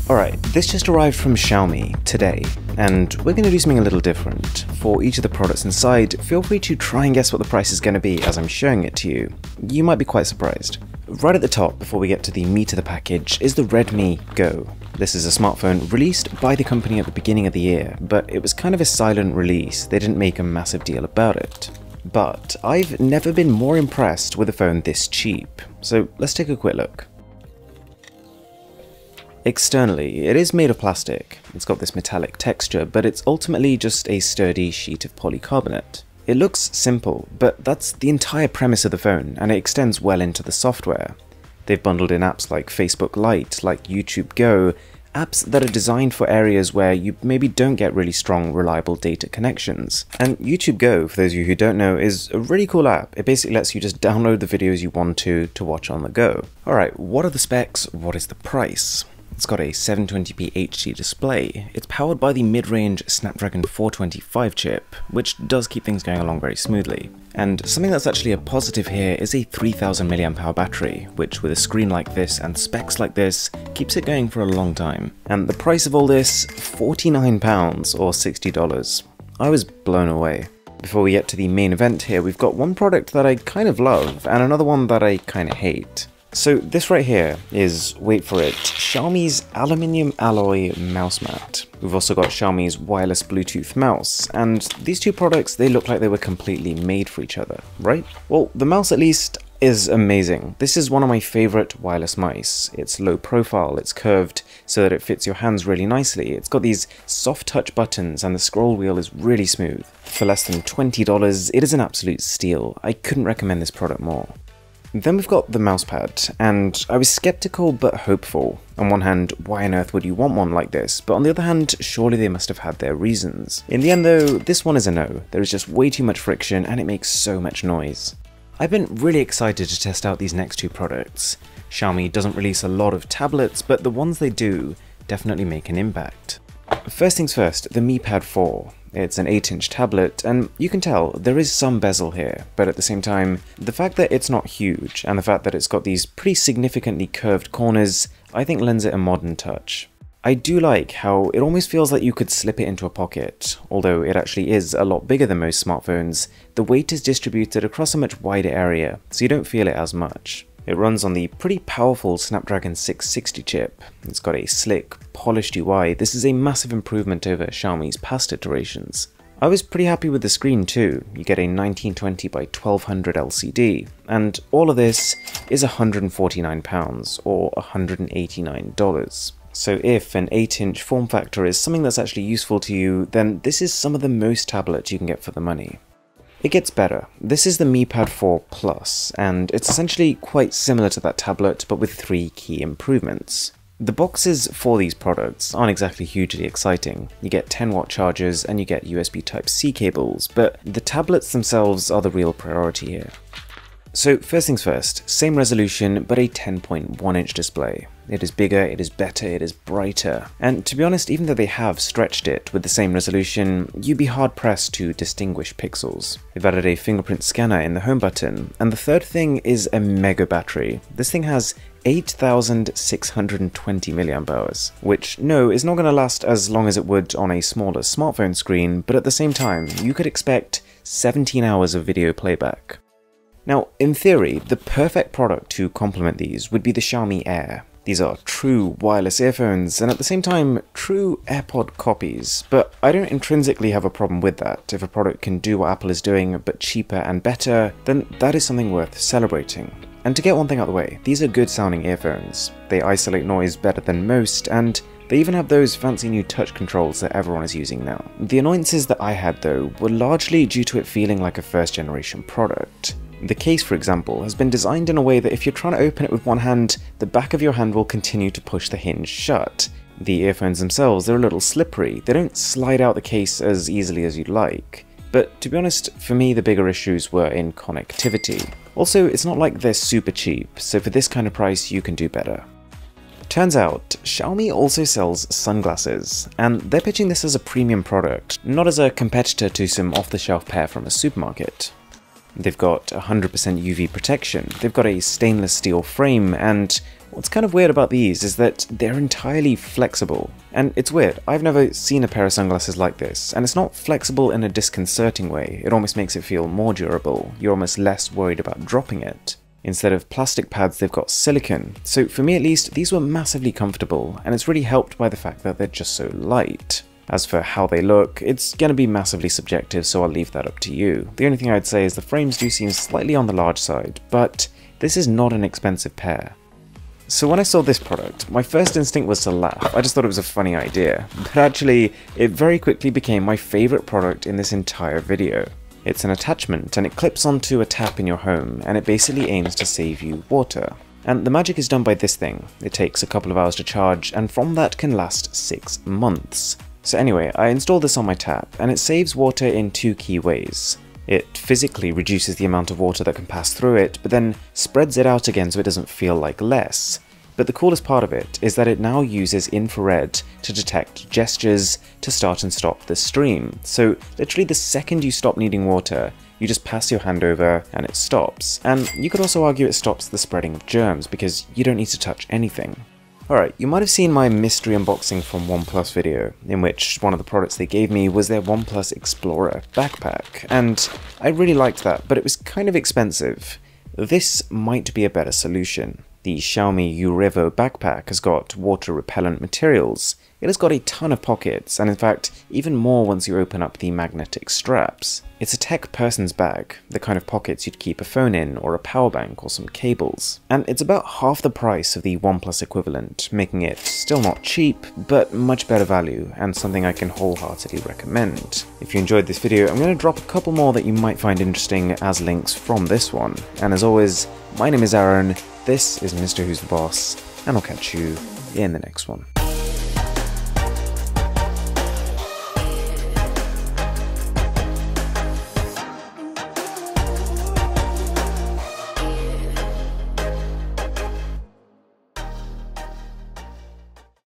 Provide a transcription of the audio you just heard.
Alright, this just arrived from Xiaomi today, and we're going to do something a little different. For each of the products inside, feel free to try and guess what the price is going to be as I'm showing it to you. You might be quite surprised. Right at the top, before we get to the meat of the package, is the Redmi Go. This is a smartphone released by the company at the beginning of the year, but it was kind of a silent release. They didn't make a massive deal about it. But I've never been more impressed with a phone this cheap, so let's take a quick look. Externally, it is made of plastic. It's got this metallic texture, but it's ultimately just a sturdy sheet of polycarbonate. It looks simple, but that's the entire premise of the phone, and it extends well into the software. They've bundled in apps like Facebook Lite, like YouTube Go, apps that are designed for areas where you maybe don't get really strong, reliable data connections. And YouTube Go, for those of you who don't know, is a really cool app. It basically lets you just download the videos you want to watch on the go. Alright, what are the specs? What is the price? It's got a 720p HD display. It's powered by the mid-range Snapdragon 425 chip, which does keep things going along very smoothly. And something that's actually a positive here is a 3000 mAh battery, which with a screen like this and specs like this, keeps it going for a long time. And the price of all this, £49 or $60. I was blown away. Before we get to the main event here, we've got one product that I kind of love and another one that I kind of hate. So this right here is, wait for it, Xiaomi's aluminium alloy mouse mat. We've also got Xiaomi's wireless Bluetooth mouse, and these two products, they look like they were completely made for each other, right? Well, the mouse at least is amazing. This is one of my favorite wireless mice. It's low profile, it's curved so that it fits your hands really nicely. It's got these soft touch buttons and the scroll wheel is really smooth. For less than $20, it is an absolute steal. I couldn't recommend this product more. Then we've got the mousepad, and I was skeptical but hopeful. On one hand, why on earth would you want one like this? But on the other hand, surely they must have had their reasons. In the end though, this one is a no. There is just way too much friction and it makes so much noise. I've been really excited to test out these next two products. Xiaomi doesn't release a lot of tablets, but the ones they do definitely make an impact. First things first, the Mi Pad 4. It's an 8-inch tablet, and you can tell there is some bezel here, but at the same time, the fact that it's not huge, and the fact that it's got these pretty significantly curved corners, I think lends it a modern touch. I do like how it almost feels like you could slip it into a pocket. Although it actually is a lot bigger than most smartphones, the weight is distributed across a much wider area, so you don't feel it as much. It runs on the pretty powerful Snapdragon 660 chip. It's got a slick, polished UI. This is a massive improvement over Xiaomi's past iterations. I was pretty happy with the screen too. You get a 1920 by 1200 LCD, and all of this is £149 or $189. So if an 8-inch form factor is something that's actually useful to you, then this is some of the most tablets you can get for the money. It gets better. This is the Mi Pad 4 Plus, and it's essentially quite similar to that tablet, but with 3 key improvements. The boxes for these products aren't exactly hugely exciting. You get 10-watt chargers and you get USB Type-C cables, but the tablets themselves are the real priority here. So first things first, same resolution, but a 10.1-inch display. It is bigger, it is better, it is brighter. And to be honest, even though they have stretched it with the same resolution, you'd be hard-pressed to distinguish pixels. They've added a fingerprint scanner in the home button, and the third thing is a mega battery. This thing has 8,620 mAh, which no, is not going to last as long as it would on a smaller smartphone screen, but at the same time, you could expect 17 hours of video playback. Now, in theory, the perfect product to complement these would be the Xiaomi Air. These are true wireless earphones, and at the same time, true AirPod copies, but I don't intrinsically have a problem with that. If a product can do what Apple is doing, but cheaper and better, then that is something worth celebrating. And to get one thing out of the way, these are good sounding earphones. They isolate noise better than most, and they even have those fancy new touch controls that everyone is using now. The annoyances that I had though were largely due to it feeling like a first generation product. The case, for example, has been designed in a way that if you're trying to open it with one hand, the back of your hand will continue to push the hinge shut. The earphones themselves, they're a little slippery. They don't slide out the case as easily as you'd like. But to be honest, for me the bigger issues were in connectivity. Also, it's not like they're super cheap, so for this kind of price you can do better. Turns out, Xiaomi also sells sunglasses, and they're pitching this as a premium product, not as a competitor to some off-the-shelf pair from a supermarket. They've got 100% UV protection, they've got a stainless steel frame, and What's kind of weird about these is that they're entirely flexible. And it's weird, I've never seen a pair of sunglasses like this, and it's not flexible in a disconcerting way, it almost makes it feel more durable, you're almost less worried about dropping it. Instead of plastic pads, they've got silicone, so for me at least, these were massively comfortable, and it's really helped by the fact that they're just so light. As for how they look, it's going to be massively subjective, so I'll leave that up to you. The only thing I'd say is the frames do seem slightly on the large side, but this is not an expensive pair. So when I saw this product, my first instinct was to laugh. I just thought it was a funny idea, but actually, it very quickly became my favourite product in this entire video. It's an attachment, and it clips onto a tap in your home, and it basically aims to save you water. And the magic is done by this thing. It takes a couple of hours to charge, and from that can last 6 months. So anyway, I installed this on my tap, and it saves water in 2 key ways. It physically reduces the amount of water that can pass through it, but then spreads it out again so it doesn't feel like less. But the coolest part of it is that it now uses infrared to detect gestures to start and stop the stream. So literally the second you stop needing water, you just pass your hand over and it stops. And you could also argue it stops the spreading of germs because you don't need to touch anything. Alright, you might have seen my mystery unboxing from OnePlus video, in which one of the products they gave me was their OnePlus Explorer Backpack, and I really liked that, but it was kind of expensive. This might be a better solution. The Xiaomi Urevo Backpack has got water-repellent materials. It has got a ton of pockets, and in fact, even more once you open up the magnetic straps. It's a tech person's bag, the kind of pockets you'd keep a phone in, or a power bank, or some cables. And it's about half the price of the OnePlus equivalent, making it still not cheap, but much better value, and something I can wholeheartedly recommend. If you enjoyed this video, I'm going to drop a couple more that you might find interesting as links from this one. And as always, my name is Aaron, this is Mr. Who's the Boss, and I'll catch you in the next one.